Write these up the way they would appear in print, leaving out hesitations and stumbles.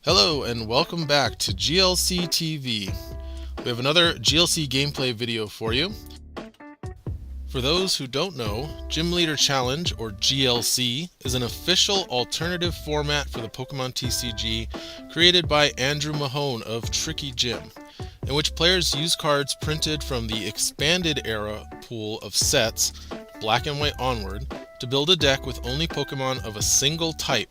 Hello and welcome back to GLC TV. We have another GLC gameplay video for you. For those who don't know, Gym Leader Challenge, or GLC, is an official alternative format for the Pokemon TCG created by Andrew Mahone of Tricky Gym, in which players use cards printed from the expanded era pool of sets, black and white onward, to build a deck with only Pokemon of a single type,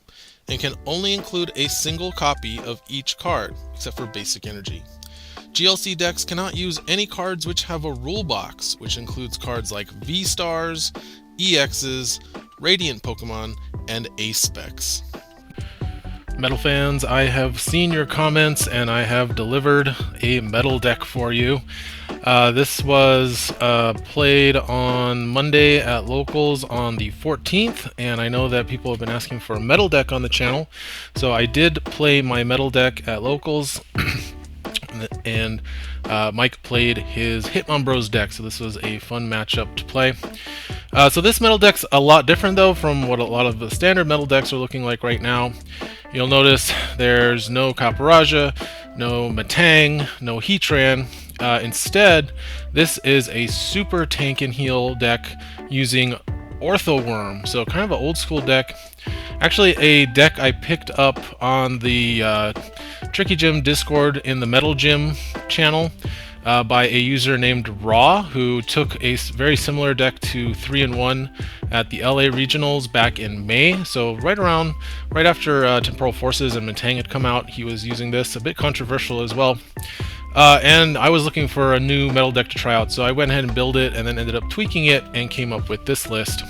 and can only include a single copy of each card, except for basic energy. GLC decks cannot use any cards which have a rule box, which includes cards like V-Stars, EXs, Radiant Pokemon, and A-Specs. Metal fans, I have seen your comments and I have delivered a metal deck for you. This was played on Monday at Locals on the 14th, and I know that people have been asking for a metal deck on the channel, so I did play my metal deck at Locals. And Mike played his Hitmonbros deck, so this was a fun matchup to play. So this metal deck's a lot different though from what a lot of the standard metal decks are looking like right now. You'll notice there's no Caparaja, no Matang, no Heatran. Instead, this is a super tank and heal deck using Orthworm, so kind of an old school deck. Actually, a deck I picked up on the Tricky Gym Discord in the Metal Gym channel by a user named Raw, who took a very similar deck to 3-in-1 at the LA Regionals back in May. So right after Temporal Forces and Matang had come out, he was using this. A bit controversial as well. And I was looking for a new metal deck to try out, so I went ahead and built it and then ended up tweaking it and came up with this list.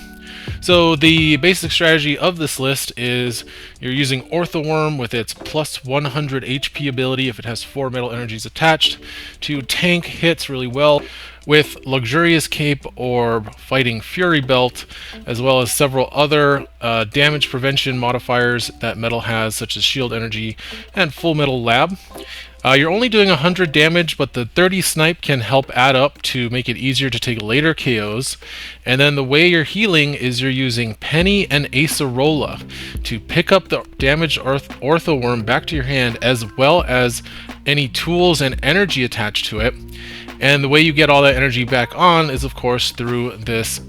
So the basic strategy of this list is you're using Orthworm with its plus 100 HP ability if it has 4 metal energies attached to tank hits really well with Luxurious Cape or Fighting Fury Belt, as well as several other damage prevention modifiers that metal has, such as Shield Energy and Full Metal Lab. You're only doing 100 damage, but the 30 snipe can help add up to make it easier to take later KOs. And then the way you're healing is you're using Penny and Acerola to pick up the damaged Orthworm back to your hand, as well as any tools and energy attached to it. And the way you get all that energy back on is, of course, through this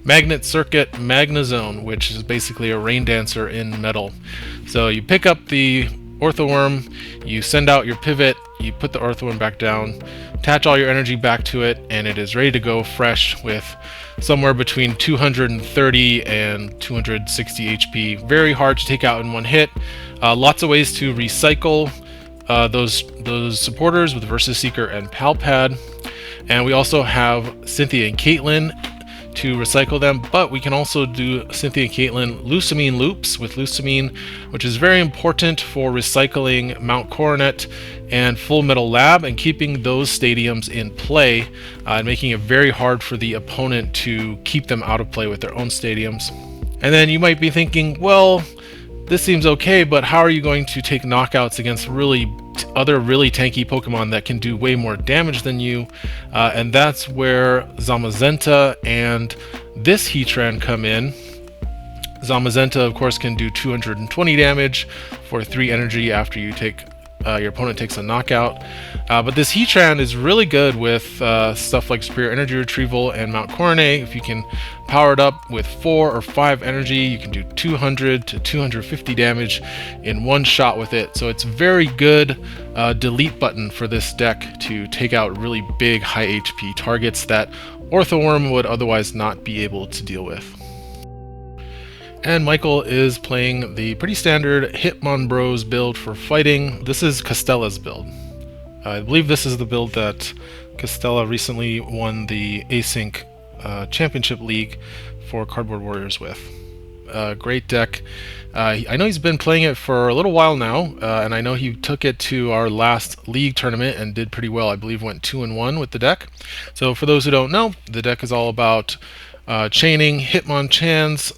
Magnet Circuit Magnezone, which is basically a rain dancer in metal. So you pick up the Orthworm, you send out your pivot, you put the Orthworm back down, attach all your energy back to it, and it is ready to go fresh with somewhere between 230 and 260 HP. Very hard to take out in one hit. Lots of ways to recycle those supporters with Versus Seeker and Palpad. And we also have Cynthia and Caitlin to recycle them, but we can also do Cynthia and Caitlin Lusamine loops with Lusamine, which is very important for recycling Mount Coronet and Full Metal Lab and keeping those stadiums in play and making it very hard for the opponent to keep them out of play with their own stadiums. And then you might be thinking, well, this seems okay, but how are you going to take knockouts against other really tanky Pokemon that can do way more damage than you? And that's where Zamazenta and this Heatran come in. Zamazenta, of course, can do 220 damage for 3 energy after you take your opponent takes a knockout. But this Heatran is really good with stuff like Superior Energy Retrieval and Mount Coronet. If you can power it up with 4 or 5 energy, you can do 200 to 250 damage in one shot with it. So it's very good delete button for this deck to take out really big high HP targets that Orthworm would otherwise not be able to deal with. And Michael is playing the pretty standard Hitmonbros build for fighting. This is Castella's build. I believe this is the build that Castella recently won the Async Championship League for Cardboard Warriors with. Great deck. I know he's been playing it for a little while now, and I know he took it to our last league tournament and did pretty well. I believe went 2-1 with the deck. So for those who don't know, the deck is all about chaining Hitmonchan's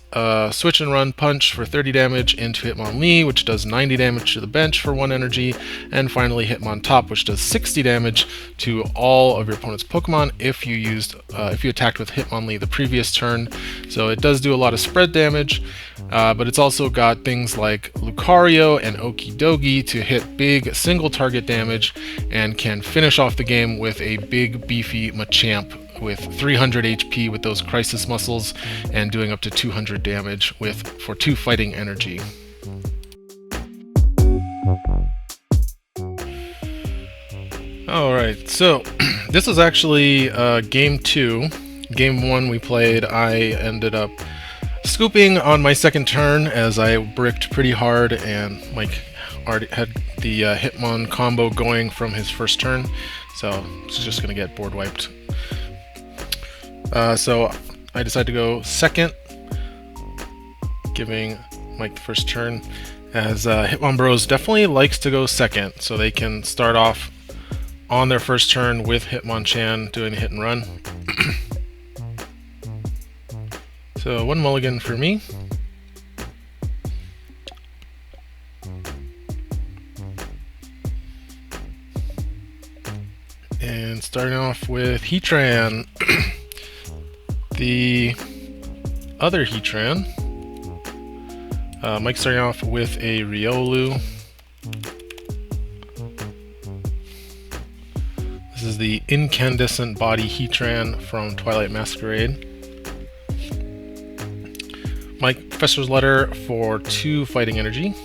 switch and run punch for 30 damage into Hitmonlee, which does 90 damage to the bench for 1 energy, and finally Hitmontop, which does 60 damage to all of your opponent's Pokemon if you attacked with Hitmonlee the previous turn. So it does do a lot of spread damage, but it's also got things like Lucario and Okidogi to hit big single target damage, and can finish off the game with a big beefy Machamp with 300 HP with those Crisis Muscles, and doing up to 200 damage for 2 fighting energy. Alright, so this is actually game 2. Game 1 we played, I ended up scooping on my second turn as I bricked pretty hard, and Mike already had the Hitmon combo going from his first turn, so it's just going to get board wiped. So I decided to go second, giving Mike the first turn, as Hitmonbros definitely likes to go second, so they can start off on their first turn with Hitmonchan doing a hit and run. So 1 mulligan for me. And starting off with Heatran. The other Heatran, Mike's starting off with a Riolu. This is the Incandescent Body Heatran from Twilight Masquerade. Mike, Professor's Letter for 2 fighting energy.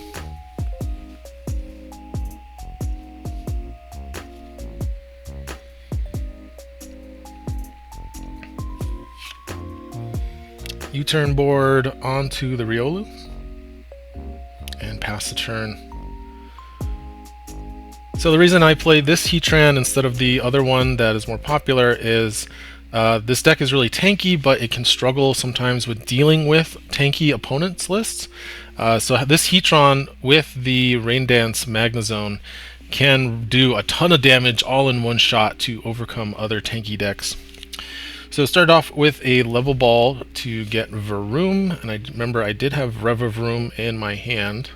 U-turn board onto the Riolu and pass the turn. So the reason I played this Heatran instead of the other one that is more popular is this deck is really tanky, but it can struggle sometimes with dealing with tanky opponents lists. So this Heatran with the Rain Dance Magnezone can do a ton of damage all in one shot to overcome other tanky decks. So start off with a level ball to get Varoom, and I remember I did have Revavroom in my hand,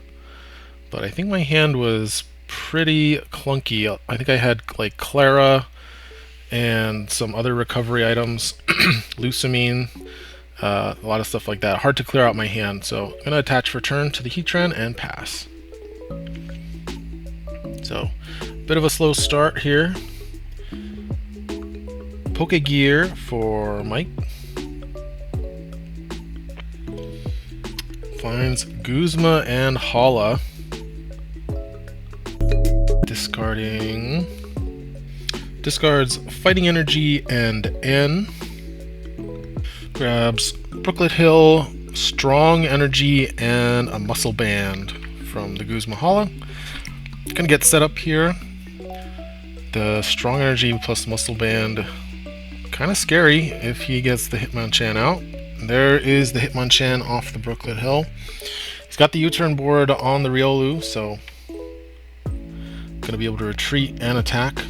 but I think my hand was pretty clunky. I think I had like Clara and some other recovery items, Lucamine, a lot of stuff like that. Hard to clear out my hand, so I'm going to attach for turn to the Heatran and pass. So, bit of a slow start here. Pokegear for Mike. Finds Guzma and Hala. Discarding. Discards Fighting Energy and N. Grabs Brooklet Hill, Strong Energy, and a Muscle Band from the Guzma Hala. Gonna get set up here. The Strong Energy plus Muscle Band. Kind of scary if he gets the Hitmonchan out. There is the Hitmonchan off the Brooklet Hill. He's got the U-turn board on the Riolu, so going to be able to retreat and attack.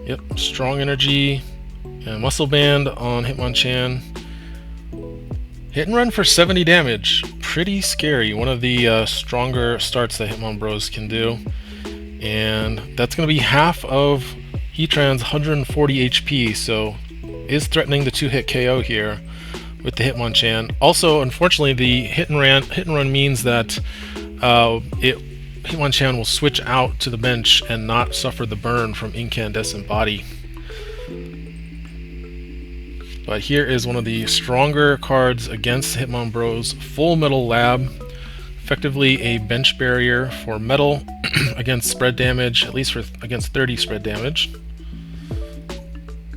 Yep, Strong Energy and Muscle Band on Hitmonchan. Hit and run for 70 damage. Pretty scary. One of the stronger starts that Hitmonbros can do. And that's going to be half of Heatran's 140 HP, so is threatening the 2-hit KO here with the Hitmonchan. Also, unfortunately, the hit and run means that Hitmonchan will switch out to the bench and not suffer the burn from Incandescent Body. But here is one of the stronger cards against Hitmonbros, Full Metal Lab. Effectively a bench barrier for metal against spread damage, at least against 30 spread damage.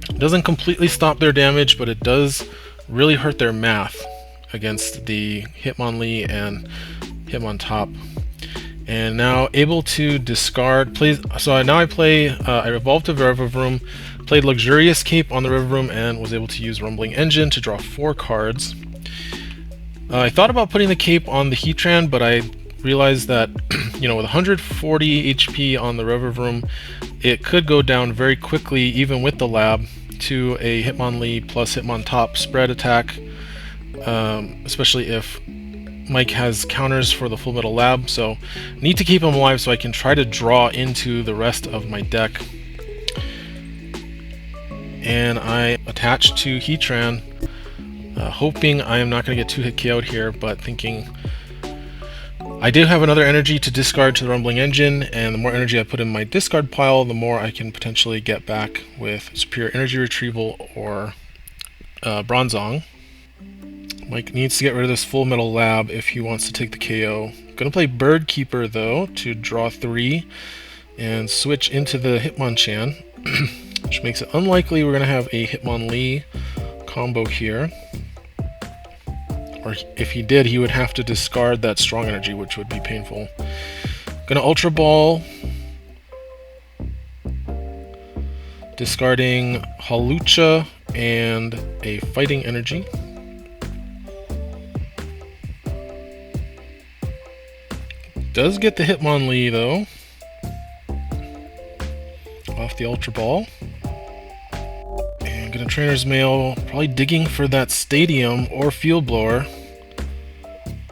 It doesn't completely stop their damage, but it does really hurt their math against the Hitmonlee and Hitmontop. And now able to discard, so now I play, I evolve to Revavroom, played Luxurious Cape on the River Room and was able to use Rumbling Engine to draw 4 cards. I thought about putting the Cape on the Heatran, but I realized that with 140 HP on the River Room, it could go down very quickly, even with the lab, to a Hitmonlee plus Hitmontop spread attack, especially if Mike has counters for the Full Metal Lab, so need to keep him alive so I can try to draw into the rest of my deck. And I attach to Heatran, hoping I am not going to get 2-hit KO'd here, but thinking I do have another energy to discard to the Rumbling Engine, and the more energy I put in my discard pile, the more I can potentially get back with Superior Energy Retrieval or Bronzong. Mike needs to get rid of this Full Metal Lab if he wants to take the KO. Gonna play Bird Keeper though to draw 3 and switch into the Hitmonchan, which makes it unlikely we're gonna have a Hitmonlee combo here. Or if he did, he would have to discard that Strong Energy, which would be painful. Gonna Ultra Ball, discarding Hawlucha and a Fighting Energy. Does get the Hitmonlee though, off the Ultra Ball. And gonna Trainer's Mail, probably digging for that Stadium or Field Blower.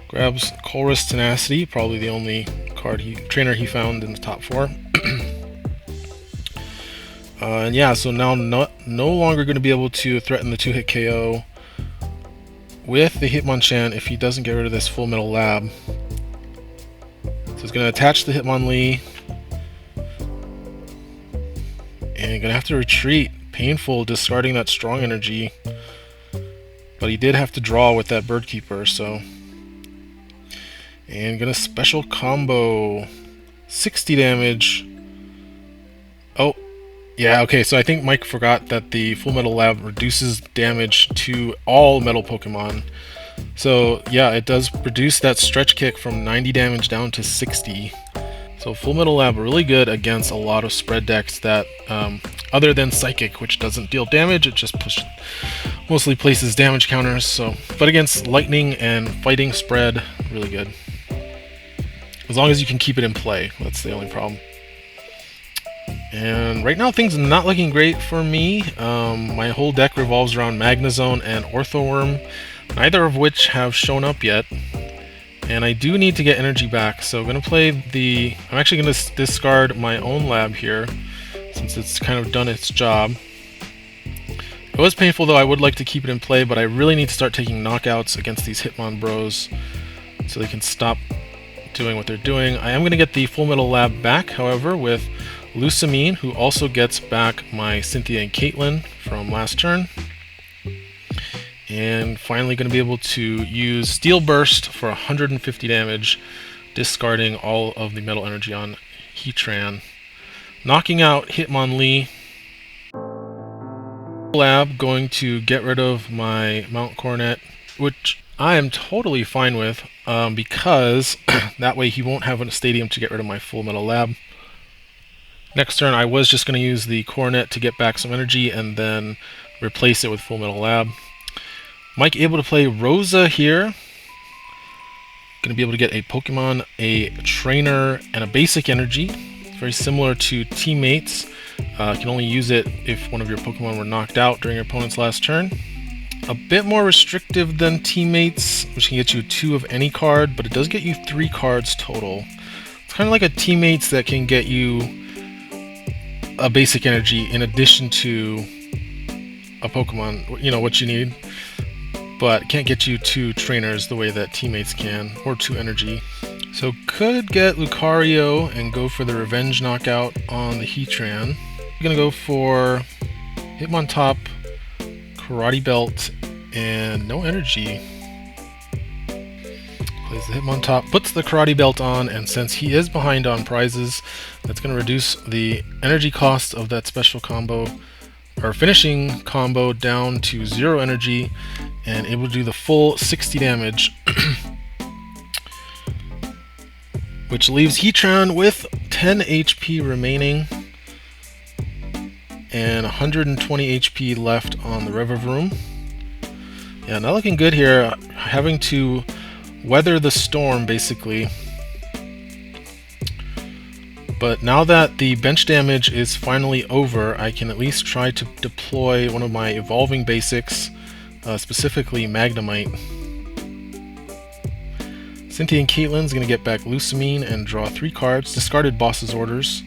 Grabs Colress Tenacity, probably the only trainer he found in the top 4. And yeah, so now no longer going to be able to threaten the 2-hit KO with the Hitmonchan if he doesn't get rid of this Full Metal Lab. So he's going to attach the Hitmonlee and going to have to retreat. Painful discarding that Strong Energy, but he did have to draw with that Bird Keeper, so. And gonna special combo 60 damage. Oh, yeah, okay, so I think Mike forgot that the Full Metal Lab reduces damage to all metal Pokemon. So yeah, it does reduce that Stretch Kick from 90 damage down to 60. So Full Metal Lab really good against a lot of spread decks that, other than Psychic, which doesn't deal damage, it just mostly places damage counters. So, but against Lightning and Fighting spread, really good. As long as you can keep it in play, that's the only problem. And right now things are not looking great for me. My whole deck revolves around Magnezone and Orthworm, neither of which have shown up yet. And I do need to get energy back, so I'm going to play I'm actually going to discard my own lab here, since it's kind of done its job. It was painful though, I would like to keep it in play, but I really need to start taking knockouts against these Hitmonbros so they can stop doing what they're doing. I am going to get the Full Metal Lab back, however, with Lusamine, who also gets back my Cynthia and Caitlin from last turn. And finally going to be able to use Steel Burst for 150 damage, discarding all of the metal energy on Heatran. Knocking out Hitmonlee. Lab going to get rid of my Mount Coronet, which I am totally fine with, because that way he won't have a Stadium to get rid of my Full Metal Lab. Next turn I was just going to use the Coronet to get back some energy and then replace it with Full Metal Lab. Mike able to play Rosa here. Going to be able to get a Pokemon, a Trainer, and a Basic Energy. Very similar to Teammates. Can only use it if one of your Pokemon were knocked out during your opponent's last turn. A bit more restrictive than Teammates, which can get you 2 of any card, but it does get you 3 cards total. It's kind of like a Teammates that can get you a Basic Energy in addition to a Pokemon, you know, what you need. But can't get you 2 trainers the way that Teammates can, or 2 energy. So could get Lucario and go for the Revenge knockout on the Heatran. I'm gonna go for Hitmontop, Karate Belt, and no energy. Plays the Hitmontop, puts the Karate Belt on, and since he is behind on prizes, that's gonna reduce the energy cost of that special combo, or finishing combo, down to 0 energy, and able to do the full 60 damage. Which leaves Heatran with 10 HP remaining. and 120 HP left on the Revavroom. Yeah, not looking good here. Having to weather the storm, basically. But now that the bench damage is finally over, I can at least try to deploy one of my evolving basics, specifically Magnemite. Cynthia and Caitlin's going to get back Lucamine and draw 3 cards, discarded Boss's Orders.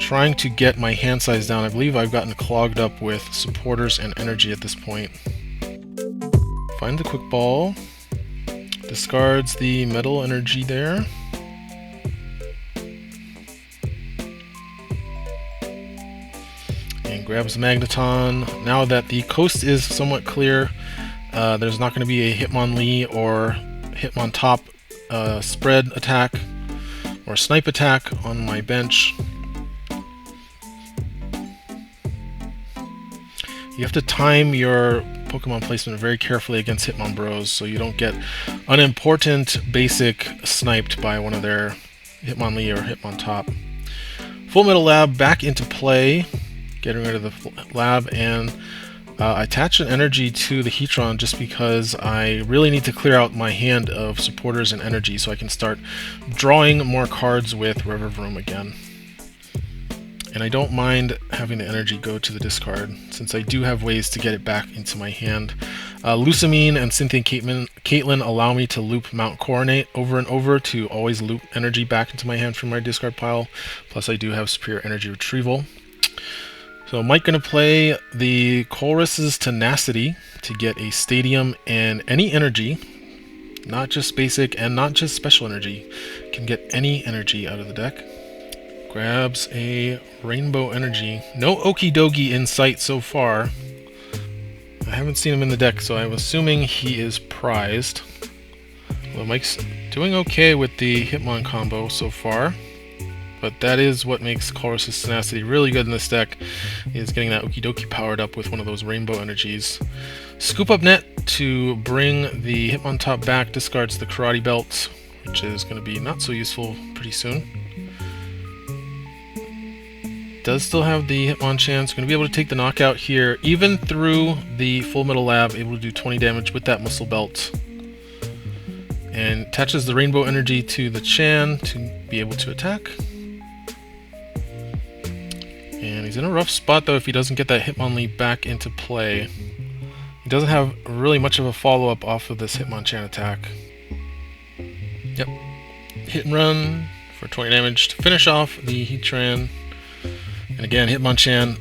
Trying to get my hand size down. I believe I've gotten clogged up with supporters and energy at this point. Find the Quick Ball. Discards the metal energy there. And grabs Magneton. Now that the coast is somewhat clear, there's not going to be a Hitmonlee or Hitmontop spread attack or snipe attack on my bench. You have to time your Pokemon placement very carefully against Hitmonbros so you don't get unimportant basic sniped by one of their Hitmonlee or Hitmontop. Full Metal Lab back into play, getting rid of the lab, and I attach an energy to the Heatron just because I really need to clear out my hand of supporters and energy so I can start drawing more cards with Revavroom again. And I don't mind having the energy go to the discard, since I do have ways to get it back into my hand. Lucamine and Cynthia and Caitlin allow me to loop Mount Coronate over and over to always loop energy back into my hand from my discard pile. Plus I do have Superior Energy Retrieval. So Mike going to play the Colress's Tenacity to get a Stadium and any energy, not just basic and not just special energy. Can get any energy out of the deck. Grabs a Rainbow Energy. No Okidogi in sight so far. I haven't seen him in the deck, so I'm assuming he is prized. Well, Mike's doing okay with the Hitmon combo so far, but that is what makes Colress's Tenacity really good in this deck, is getting that Okidoki powered up with one of those Rainbow Energies. Scoop Up Net to bring the Hitmontop back, discards the Karate Belt, which is going to be not so useful pretty soon. Does still have the Hitmonchan, going to be able to take the knockout here, even through the Full Metal Lab, able to do 20 damage with that Muscle Belt. And attaches the Rainbow Energy to the Chan to be able to attack. And he's in a rough spot though if he doesn't get that Hitmonlee back into play. He doesn't have really much of a follow-up off of this Hitmonchan attack. Yep. Hit and run for 20 damage to finish off the Heatran. And again, Hitmonchan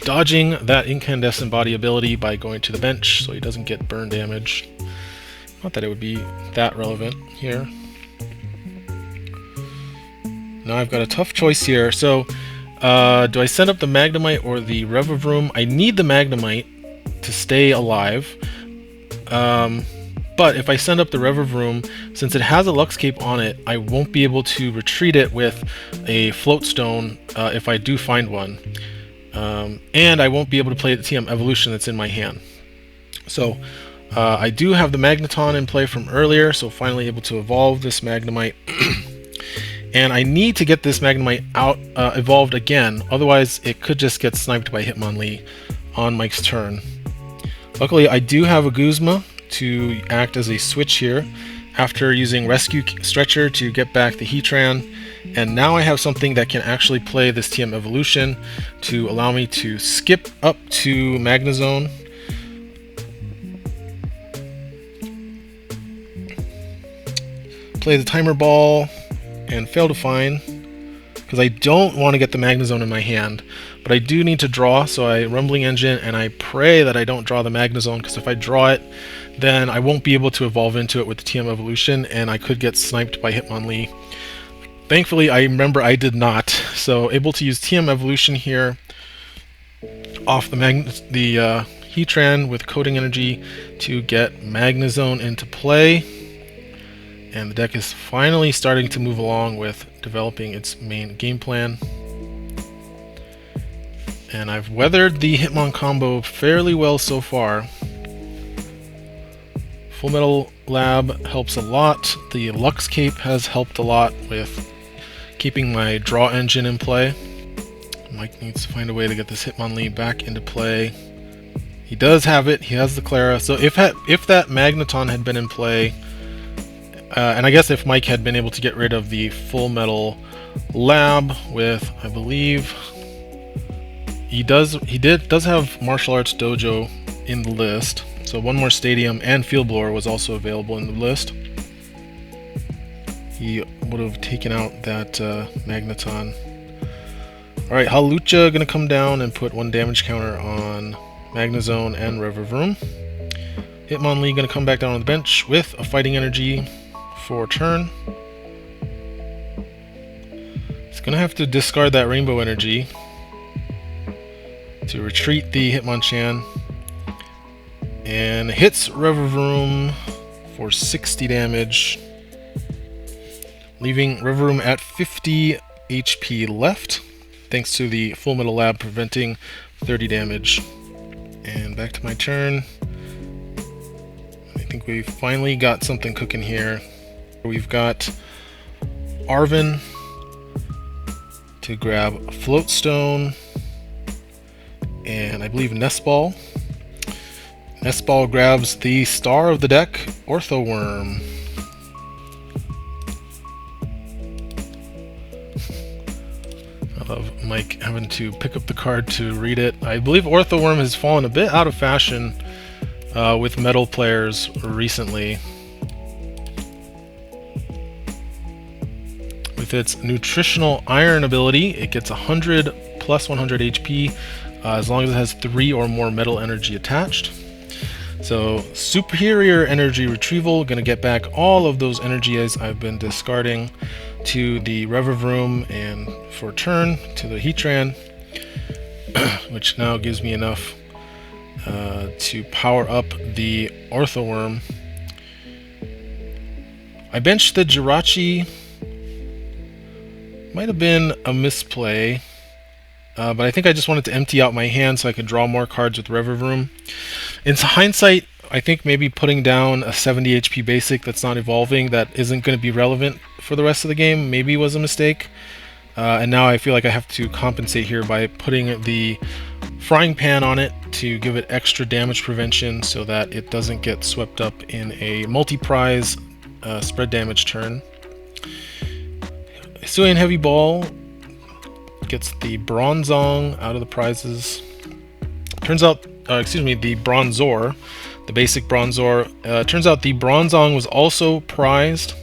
dodging that Incandescent Body ability by going to the bench so he doesn't get burn damage. Not that it would be that relevant here. Now I've got a tough choice here. So, do I send up the Magnemite or the Revavroom? I need the Magnemite to stay alive. But if I send up the Revavroom, since it has a Luxcape on it, I won't be able to retreat it with a Float Stone if I do find one. And I won't be able to play the TM Evolution that's in my hand. So I do have the Magneton in play from earlier, so finally able to evolve this Magnemite. And I need to get this Magnemite out evolved again, otherwise it could just get sniped by Hitmonlee on Mike's turn. Luckily I do have a Guzma to act as a switch here after using Rescue Stretcher to get back the Heatran, and now I have something that can actually play this TM Evolution to allow me to skip up to Magnezone. Play the Timer Ball and fail to find because I don't want to get the Magnezone in my hand, but I do need to draw, so I Rumbling Engine and I pray that I don't draw the Magnezone, because if I draw it then I won't be able to evolve into it with the TM Evolution and I could get sniped by Hitmonlee. Thankfully I remember I did not, so able to use TM Evolution here off the Heatran with Coding Energy to get Magnezone into play. And the deck is finally starting to move along with developing its main game plan. And I've weathered the Hitmon combo fairly well so far. Full Metal Lab helps a lot. The Luxcape has helped a lot with keeping my draw engine in play. Mike needs to find a way to get this Hitmonlee back into play. He does have it. He has the Clara. So if that Magnezone had been in play, and I guess if Mike had been able to get rid of the Full Metal Lab with, I believe, he does have Martial Arts Dojo in the list. So one more Stadium and Field Blower was also available in the list. He would have taken out that Magnezone. Alright, Hawlucha gonna come down and put 1 damage counter on Magnezone and Revavroom. Hitmonlee gonna come back down on the bench with a Fighting Energy for turn. He's gonna have to discard that Rainbow Energy to retreat the Hitmonchan. And hits Revavroom for 60 damage, leaving Revavroom at 50 HP left, thanks to the Full Metal Lab preventing 30 damage. And back to my turn. I think we finally got something cooking here. We've got Arven to grab Float Stone, and I believe Nest Ball. Nest Ball grabs the star of the deck, Orthworm. I love Mike having to pick up the card to read it. I believe Orthworm has fallen a bit out of fashion with metal players recently. With its nutritional iron ability, it gets 100 plus 100 HP as long as it has 3 or more metal energy attached. So superior energy retrieval, gonna get back all of those energies I've been discarding to the Revavroom and for turn to the Heatran, which now gives me enough to power up the Orthworm. I benched the Jirachi. Might have been a misplay, but I think I just wanted to empty out my hand so I could draw more cards with Revavroom. In hindsight, I think maybe putting down a 70 HP basic that's not evolving, that isn't going to be relevant for the rest of the game, maybe was a mistake. And now I feel like I have to compensate here by putting the Frying Pan on it to give it extra damage prevention so that it doesn't get swept up in a multi-prize spread damage turn. Hisuian Heavy Ball gets the Bronzong out of the prizes. Turns out, the Bronzor, the basic Bronzor. Turns out the Bronzong was also prized,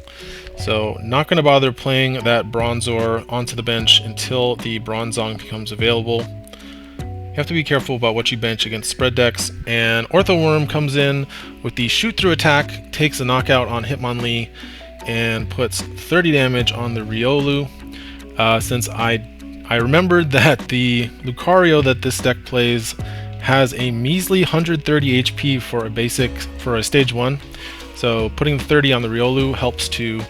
so not going to bother playing that Bronzor onto the bench until the Bronzong becomes available. You have to be careful about what you bench against spread decks, and Orthworm comes in with the Shoot Through attack, takes a knockout on Hitmonlee, and puts 30 damage on the Riolu. Since I remembered that the Lucario that this deck plays has a measly 130 HP for a stage 1, so putting the 30 on the Riolu helps to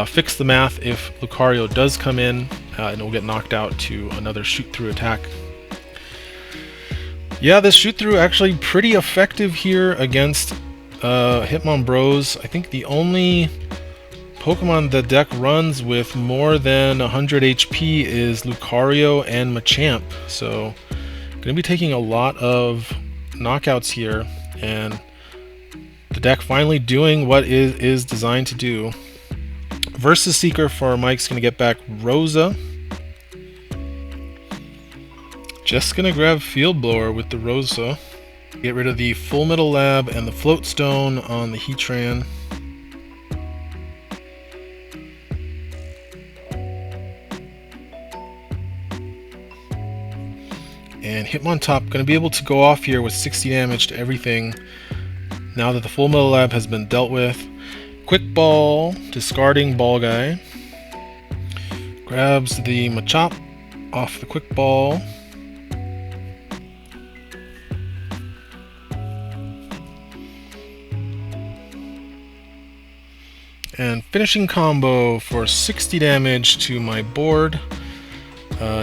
fix the math if Lucario does come in, and it will get knocked out to another Shoot Through attack. Yeah, this Shoot Through actually pretty effective here against Hitmonbros. I think the only Pokemon the deck runs with more than 100 HP is Lucario and Machamp, so going to be taking a lot of knockouts here, and the deck finally doing what it is designed to do. Versus Seeker for Mike's going to get back Rosa. Just going to grab Field Blower with the Rosa. Get rid of the Full Metal Lab and the Float Stone on the Heatran. And Hitmontop going to be able to go off here with 60 damage to everything now that the Full Metal Lab has been dealt with. Quick Ball, discarding Ball Guy. Grabs the Machop off the Quick Ball. And finishing combo for 60 damage to my board.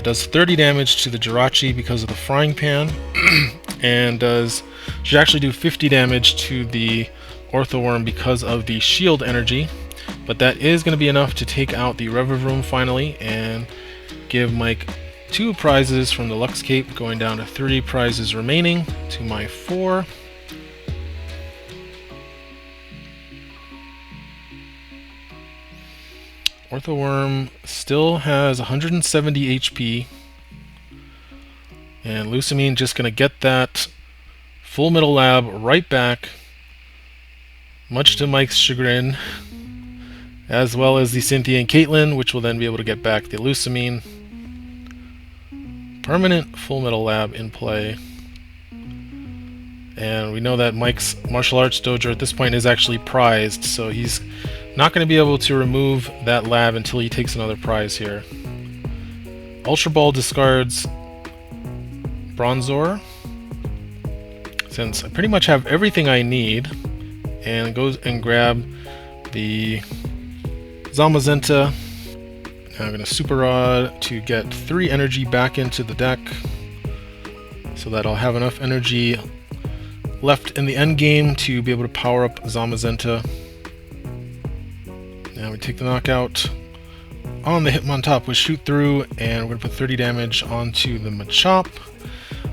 Does 30 damage to the Jirachi because of the Frying Pan, and should actually do 50 damage to the Orthworm because of the Shield Energy, but that is going to be enough to take out the Revavroom finally and give Mike 2 prizes from the Lux Cape, going down to 3 prizes remaining to my 4. Orthworm still has 170 HP, and Lucamine just going to get that Full Metal Lab right back, much to Mike's chagrin, as well as the Cynthia and Caitlin, which will then be able to get back the Lucamine. Permanent Full Metal Lab in play. And we know that Mike's martial arts dojo at this point is actually prized, so he's not going to be able to remove that lab until he takes another prize here. Ultra Ball discards Bronzor, since I pretty much have everything I need, and goes and grab the Zamazenta. Now I'm going to Super Rod to get 3 energy back into the deck, so that I'll have enough energy left in the end game to be able to power up Zamazenta. Now we take the knockout on the Hitmon top with Shoot Through, and we're going to put 30 damage onto the Machop.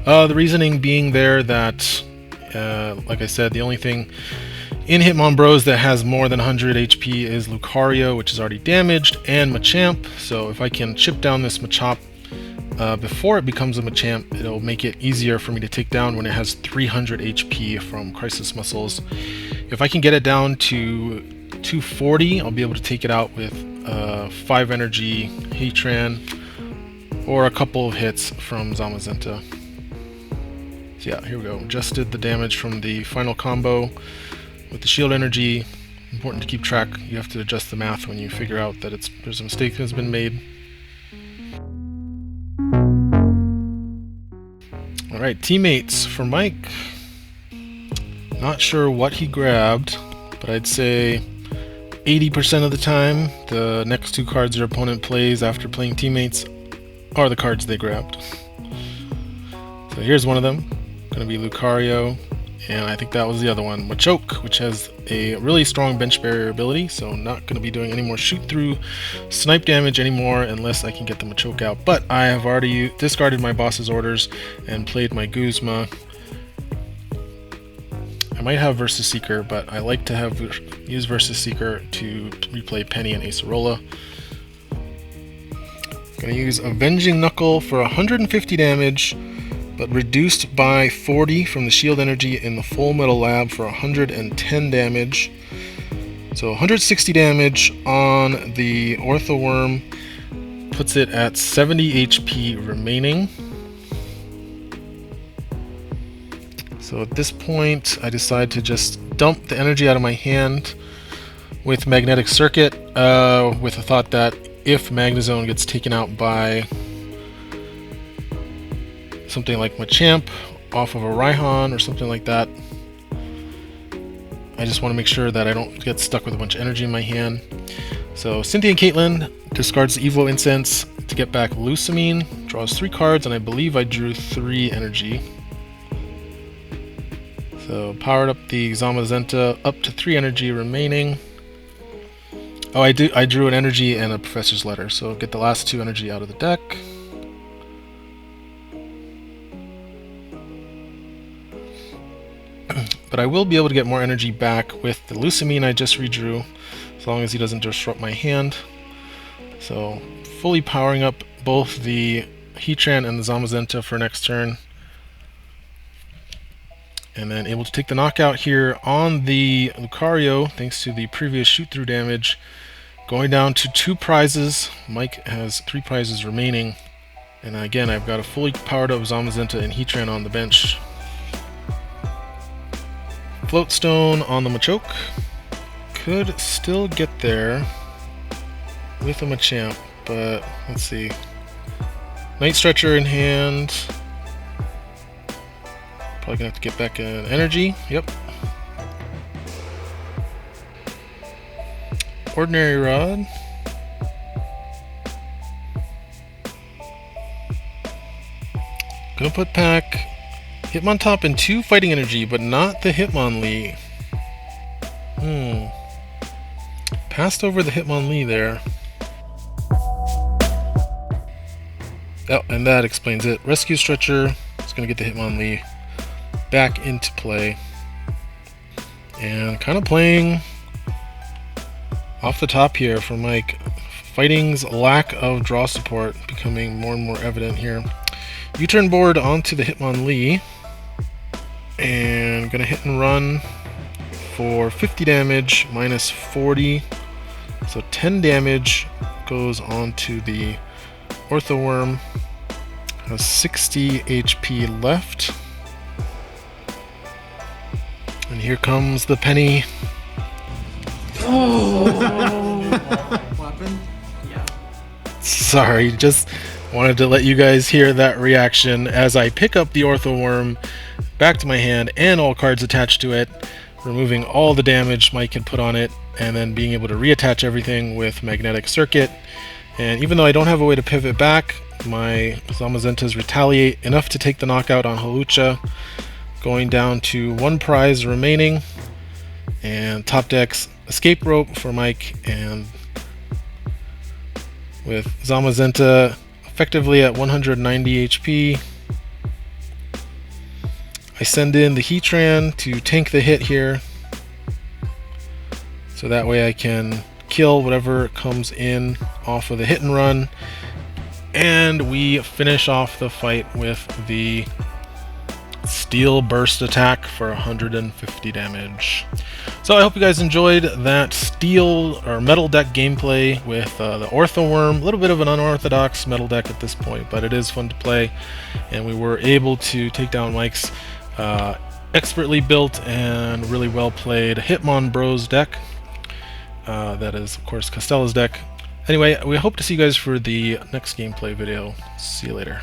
The reasoning being there that, like I said, the only thing in Hitmonbros that has more than 100 HP is Lucario, which is already damaged, and Machamp. So if I can chip down this Machop before it becomes a Machamp, it'll make it easier for me to take down when it has 300 HP from Crisis Muscles. If I can get it down to 240, I'll be able to take it out with 5 energy Heatran or a couple of hits from Zamazenta. So yeah, here we go. Just did the damage from the final combo with the shield energy. Important to keep track. You have to adjust the math when you figure out that there's a mistake that's been made. Alright, teammates for Mike. Not sure what he grabbed, but I'd say 80% of the time the next 2 cards your opponent plays after playing teammates are the cards they grabbed. So here's one of them. Going to be Lucario, and I think that was the other one, Machoke, which has a really strong bench barrier ability, so not going to be doing any more shoot through snipe damage anymore unless I can get the Machoke out. But I have already discarded my boss's orders and played my Guzma. I might have Versus Seeker, but I like to use Versus Seeker to replay Penny and Acerola. Going to use Avenging Knuckle for 150 damage, but reduced by 40 from the shield energy in the Full Metal Lab for 110 damage. So 160 damage on the Orthworm puts it at 70 HP remaining. So at this point, I decide to just dump the energy out of my hand with Magnetic Circuit, with the thought that if Magnezone gets taken out by something like Machamp off of a Raihan or something like that, I just want to make sure that I don't get stuck with a bunch of energy in my hand. So Cynthia and Caitlin discards the Evo Incense to get back Lucamine, draws 3 cards, and I believe I drew 3 energy. So powered up the Zamazenta up to 3 energy remaining. Oh, I drew an energy and a Professor's Letter, so get the last 2 energy out of the deck. But I will be able to get more energy back with the Lucamine I just redrew, as long as he doesn't disrupt my hand. So fully powering up both the Heatran and the Zamazenta for next turn. And then able to take the knockout here on the Lucario, thanks to the previous shoot-through damage. Going down to 2 prizes. Mike has 3 prizes remaining. And again, I've got a fully powered up Zamazenta and Heatran on the bench. Floatstone on the Machoke. Could still get there with a Machamp, but let's see. Night Stretcher in hand. Probably gonna have to get back an energy. Yep. Ordinary Rod. Gonna put back Hitmontop and 2 fighting energy, but not the Hitmonlee. Passed over the Hitmonlee there. Oh, and that explains it. Rescue Stretcher is going to get the Hitmonlee back into play. And kind of playing off the top here for Mike. Fighting's lack of draw support becoming more and more evident here. U-turn board onto the Hitmonlee. And gonna hit and run for 50 damage, minus 40. So 10 damage goes onto the Orthworm. Has 60 HP left. And here comes the penny. Sorry, just wanted to let you guys hear that reaction as I pick up the Orthworm back to my hand and all cards attached to it, removing all the damage Mike had put on it, and then being able to reattach everything with Magnetic Circuit. And even though I don't have a way to pivot back, my Zamazentas retaliate enough to take the knockout on Hawlucha, going down to 1 prize remaining, and top deck's Escape Rope for Mike, and with Zamazenta effectively at 190 HP, I send in the Heatran to tank the hit here, so that way I can kill whatever comes in off of the hit and run, and we finish off the fight with the Steel Burst attack for 150 damage. So I hope you guys enjoyed that steel or metal deck gameplay with the Orthworm. A little bit of an unorthodox metal deck at this point, but it is fun to play, and we were able to take down Mike's expertly built and really well played Hitmonbros deck. That is, of course, Costella's deck. Anyway, we hope to see you guys for the next gameplay video. See you later.